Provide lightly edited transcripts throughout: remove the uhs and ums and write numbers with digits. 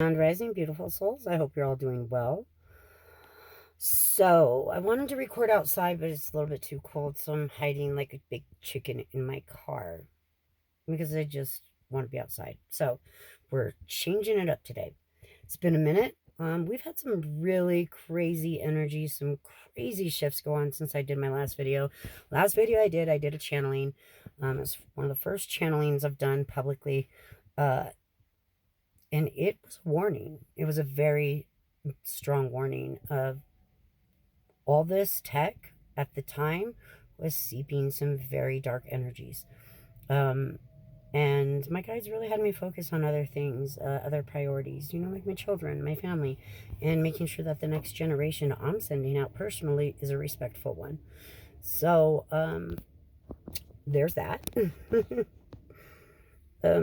And rising beautiful souls, I hope you're all doing well. So I wanted to record outside, but it's a little bit too cold, so I'm hiding like a big chicken in my car because I just want to be outside. So we're changing it up today. It's been a minute. We've had some really crazy energy, some crazy shifts go on since I did my last video. Last video I did a channeling. It's one of the first channelings I've done publicly. And it was a warning. It was a very strong warning of all this tech at the time was seeping some very dark energies. And my guides really had me focus on other things, other priorities, like my children, my family, and making sure that the next generation I'm sending out personally is a respectful one. So, there's that.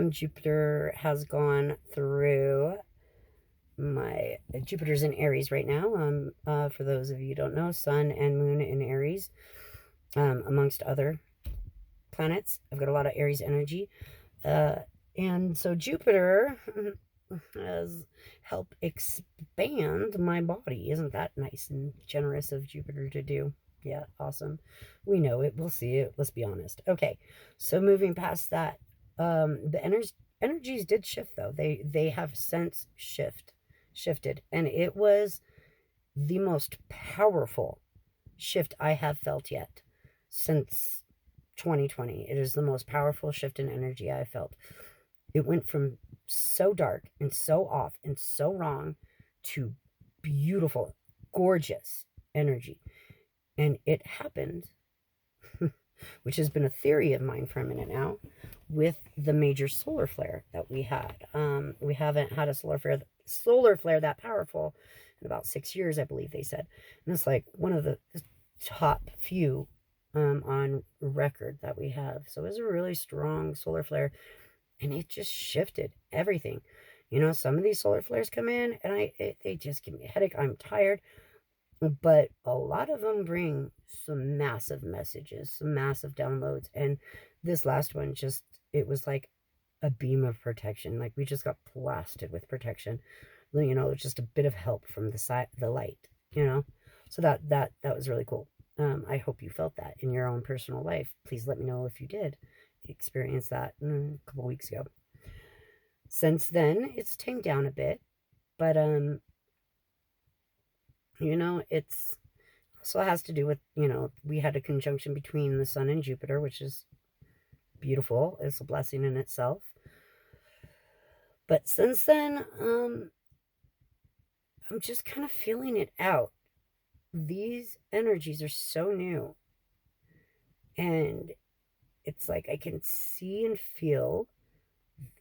Jupiter has gone through my Jupiter's in Aries right now. For those of you who don't know, Sun and Moon in Aries, amongst other planets. I've got a lot of Aries energy. And so Jupiter has helped expand my body. Isn't that nice and generous of Jupiter to do? Yeah, awesome. We know it. We'll see it. Let's be honest. Okay, so moving past that, the energies did shift though. They have since shifted, and it was the most powerful shift I have felt yet since 2020. It is the most powerful shift in energy I felt. It went from so dark and so off and so wrong to beautiful, gorgeous energy. And it happened, which has been a theory of mine for a minute now, with the major solar flare that we had. We haven't had a solar flare that powerful in about 6 years, I believe they said. And it's like one of the top few on record that we have. So it was a really strong solar flare, and it just shifted everything. Some of these solar flares come in, and they just give me a headache. I'm tired, but a lot of them bring some massive messages, some massive downloads. And this last one, it was like a beam of protection. Like we just got blasted with protection. Just a bit of help from the light. So that was really cool. I hope you felt that in your own personal life. Please let me know if you did experience that a couple weeks ago. Since then, it's tamed down a bit, but it's also has to do with, we had a conjunction between the Sun and Jupiter, which is beautiful. It's a blessing in itself. But since then, I'm just kind of feeling it out. These energies are so new, and it's like I can see and feel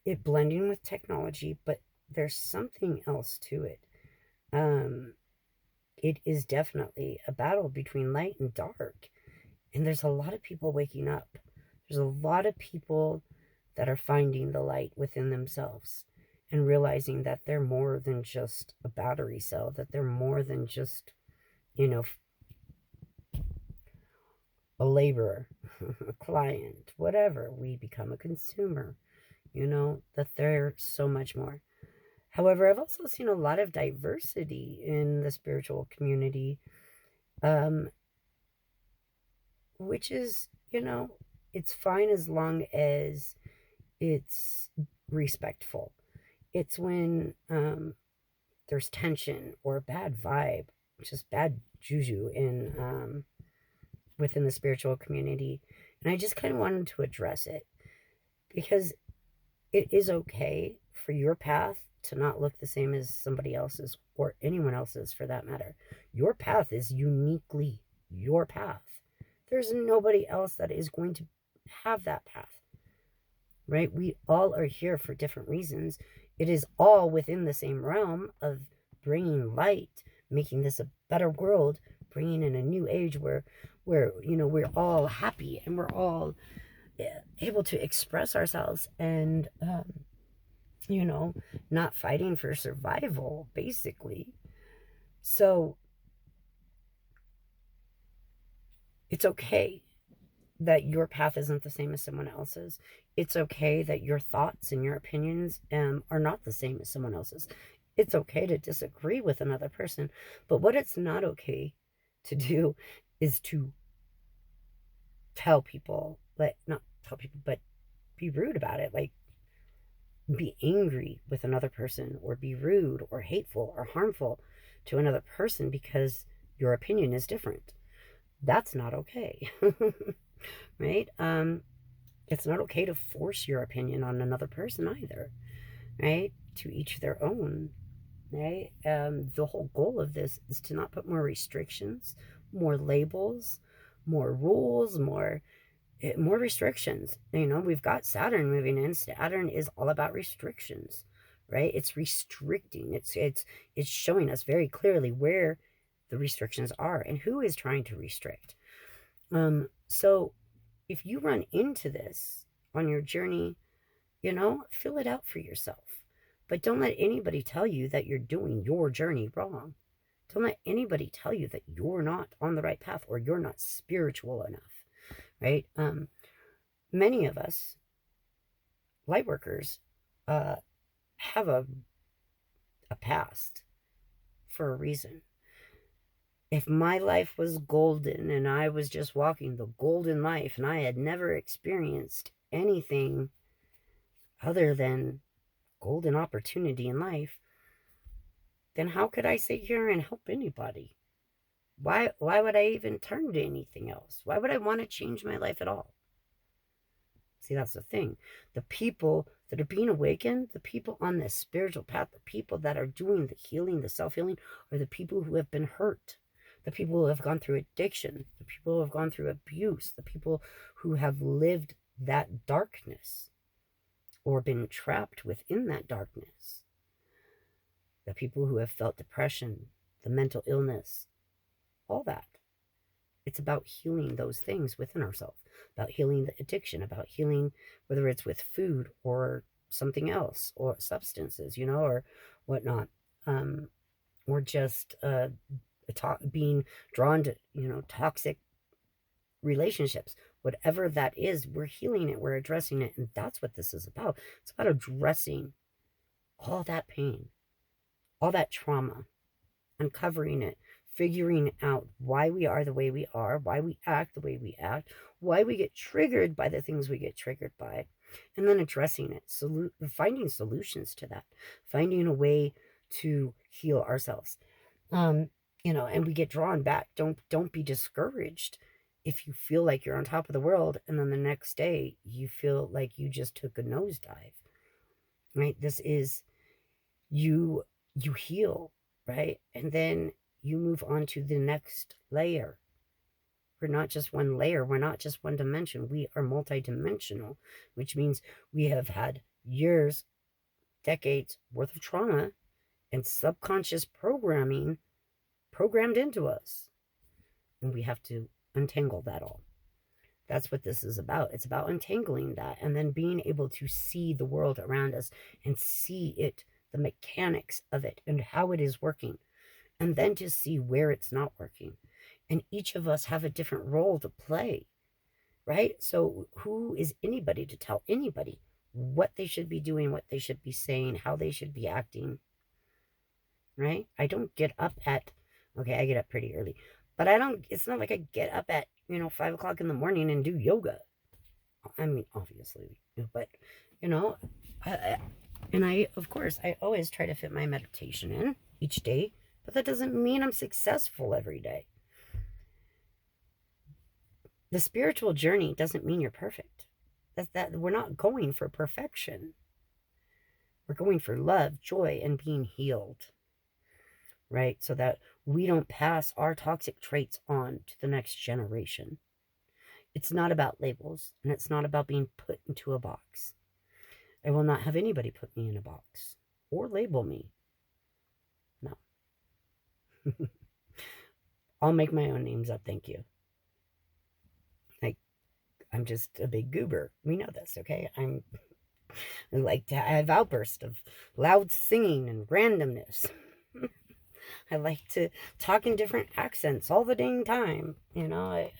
it blending with technology, but there's something else to it. It is definitely a battle between light and dark, and there's a lot of people waking up. There's a lot of people that are finding the light within themselves and realizing that they're more than just a battery cell, that they're more than just, a laborer, a client, whatever. We become a consumer, that they're so much more. However, I've also seen a lot of diversity in the spiritual community, which is, it's fine as long as it's respectful. It's when there's tension or a bad vibe, just bad juju within the spiritual community. And I just kind of wanted to address it because it is okay for your path to not look the same as somebody else's or anyone else's for that matter. Your path is uniquely your path. There's nobody else that is going to have that path, right? We all are here for different reasons. It is all within the same realm of bringing light, making this a better world, bringing in a new age where we're all happy and we're all able to express ourselves and not fighting for survival, basically. So it's okay that your path isn't the same as someone else's. It's okay that your thoughts and your opinions are not the same as someone else's. It's okay to disagree with another person, but what it's not okay to do is to tell people, like, not tell people, but be rude about it. Like, be angry with another person or be rude or hateful or harmful to another person because your opinion is different. That's not okay. Right? It's not okay to force your opinion on another person either. Right? To each their own. Right? The whole goal of this is to not put more restrictions, more labels, more rules, more restrictions. You know, we've got Saturn moving in. Saturn is all about restrictions, right? It's restricting. It's showing us very clearly where the restrictions are and who is trying to restrict. So if you run into this on your journey, you know, fill it out for yourself. But don't let anybody tell you that you're doing your journey wrong. Don't let anybody tell you that you're not on the right path or you're not spiritual enough, right? Many of us light workers uh, have a past for a reason. If my life was golden and I was just walking the golden life and I had never experienced anything other than golden opportunity in life, then how could I sit here and help anybody? Why would I even turn to anything else? Why would I want to change my life at all? See, that's the thing. The people that are being awakened, the people on this spiritual path, the people that are doing the healing, the self-healing, are the people who have been hurt, the people who have gone through addiction, the people who have gone through abuse, the people who have lived that darkness or been trapped within that darkness, the people who have felt depression, the mental illness, all that. It's about healing those things within ourselves, about healing the addiction, about healing whether it's with food or something else or substances, you know, or whatnot, or just being drawn to, you know, toxic relationships. Whatever that is, we're healing it, we're addressing it, and that's what this is about. It's about addressing all that pain, all that trauma, uncovering it, figuring out why we are the way we are, why we act the way we act, why we get triggered by the things we get triggered by, and then addressing it, finding solutions to that, finding a way to heal ourselves. You know, and we get drawn back. Don't be discouraged if you feel like you're on top of the world and then the next day you feel like you just took a nosedive. Right? This is you heal, right? And then you move on to the next layer. We're not just one layer. We're not just one dimension. We are multidimensional, which means we have had years, decades worth of trauma and subconscious programming programmed into us. And we have to untangle that all. That's what this is about. It's about untangling that and then being able to see the world around us and see it, the mechanics of it and how it is working, and then to see where it's not working. And each of us have a different role to play, right? So who is anybody to tell anybody what they should be doing, what they should be saying, how they should be acting, right? I don't get up at, okay, I get up pretty early, but it's not like I get up at, 5 o'clock in the morning and do yoga. I mean, obviously, but, you know, of course, I always try to fit my meditation in each day, but that doesn't mean I'm successful every day. The spiritual journey doesn't mean you're perfect. That we're not going for perfection. We're going for love, joy, and being healed, right? So that we don't pass our toxic traits on to the next generation. It's not about labels, and it's not about being put into a box. I will not have anybody put me in a box or label me. No. I'll make my own names up, thank you. I'm just a big goober. We know this, okay? I like to have outbursts of loud singing and randomness. I like to talk in different accents all the dang time. I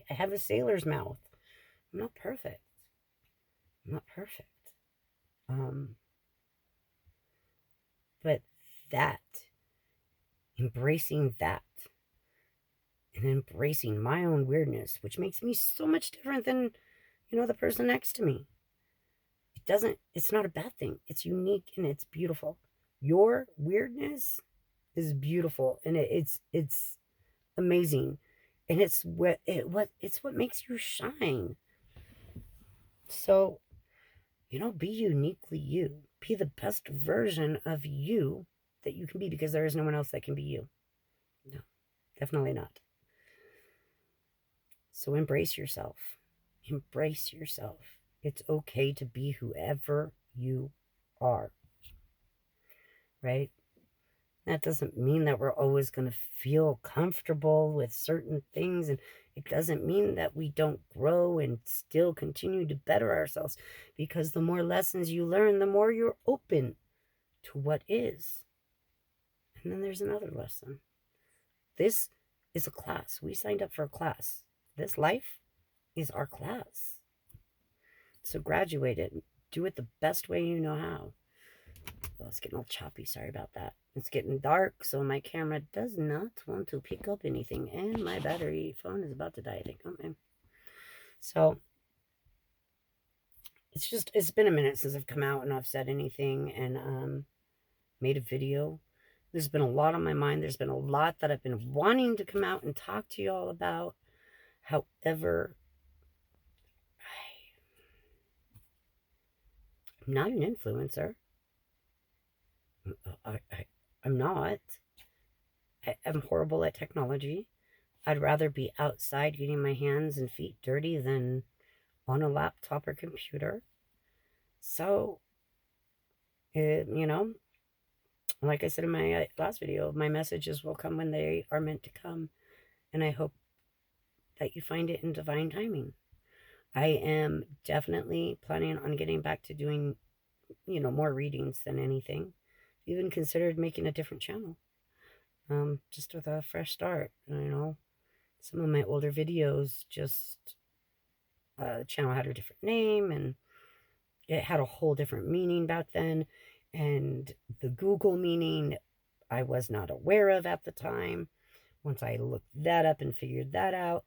have a sailor's mouth. I'm not perfect. I'm not perfect. But that, embracing that, and embracing my own weirdness, which makes me so much different than, the person next to me. It's not a bad thing. It's unique and it's beautiful. Your weirdness is beautiful, and it's amazing, and it's what makes you shine. So, be uniquely you. Be the best version of you that you can be, because there is no one else that can be you. No, definitely not. So embrace yourself. Embrace yourself. It's okay to be whoever you are. Right? That doesn't mean that we're always going to feel comfortable with certain things. And it doesn't mean that we don't grow and still continue to better ourselves. Because the more lessons you learn, the more you're open to what is. And then there's another lesson. This is a class. We signed up for a class. This life is our class. So graduate it. Do it the best way you know how. Well, it's getting all choppy. Sorry about that. It's getting dark, so my camera does not want to pick up anything. And my phone is about to die, I think. Okay. So, it's been a minute since I've come out and I've said anything and made a video. There's been a lot on my mind. There's been a lot that I've been wanting to come out and talk to you all about. However, I'm not an influencer. I'm not. I'm horrible at technology. I'd rather be outside getting my hands and feet dirty than on a laptop or computer. So, like I said in my last video, my messages will come when they are meant to come. And I hope that you find it in divine timing. I am definitely planning on getting back to doing, more readings than anything. Even considered making a different channel. Just with a fresh start, Some of my older videos the channel had a different name, and it had a whole different meaning back then. And the Google meaning I was not aware of at the time. Once I looked that up and figured that out,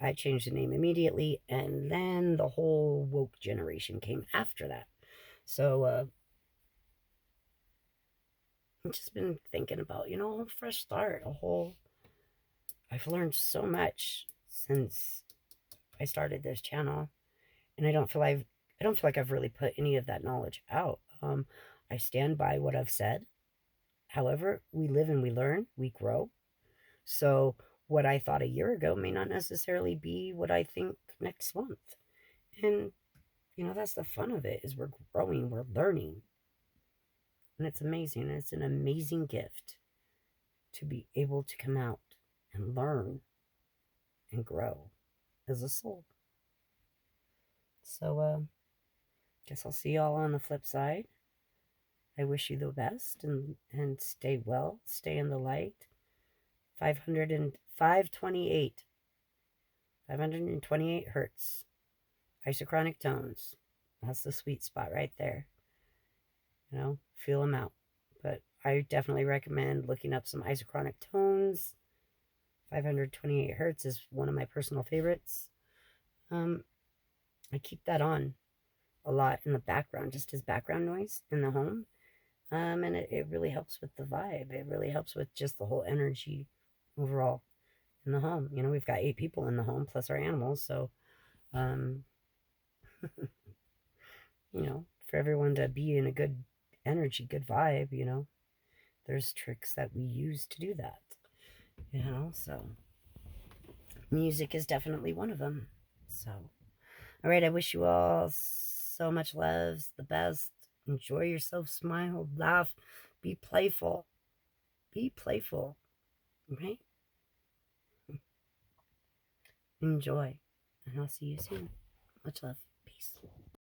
I changed the name immediately. And then the whole woke generation came after that. So, I've just been thinking about, a whole fresh start, I've learned so much since I started this channel, and I don't feel like I've really put any of that knowledge out. I stand by what I've said. However, we live and we learn, we grow. So what I thought a year ago may not necessarily be what I think next month. And, that's the fun of it, is we're growing, we're learning. And it's amazing. It's an amazing gift to be able to come out and learn and grow as a soul. So, guess I'll see y'all on the flip side. I wish you the best and stay well, stay in the light. 528 hertz. Isochronic tones. That's the sweet spot right there. Feel them out. But I definitely recommend looking up some isochronic tones. 528 hertz is one of my personal favorites. I keep that on a lot in the background, just as background noise in the home. And it really helps with the vibe. It really helps with just the whole energy overall in the home. We've got 8 people in the home plus our animals. So, for everyone to be in a good energy, good vibe, there's tricks that we use to do that, so music is definitely one of them. So, all right, I wish you all so much love, the best. Enjoy yourself, smile, laugh, be playful. Be playful, right? Enjoy, and I'll see you soon. Much love. Peace.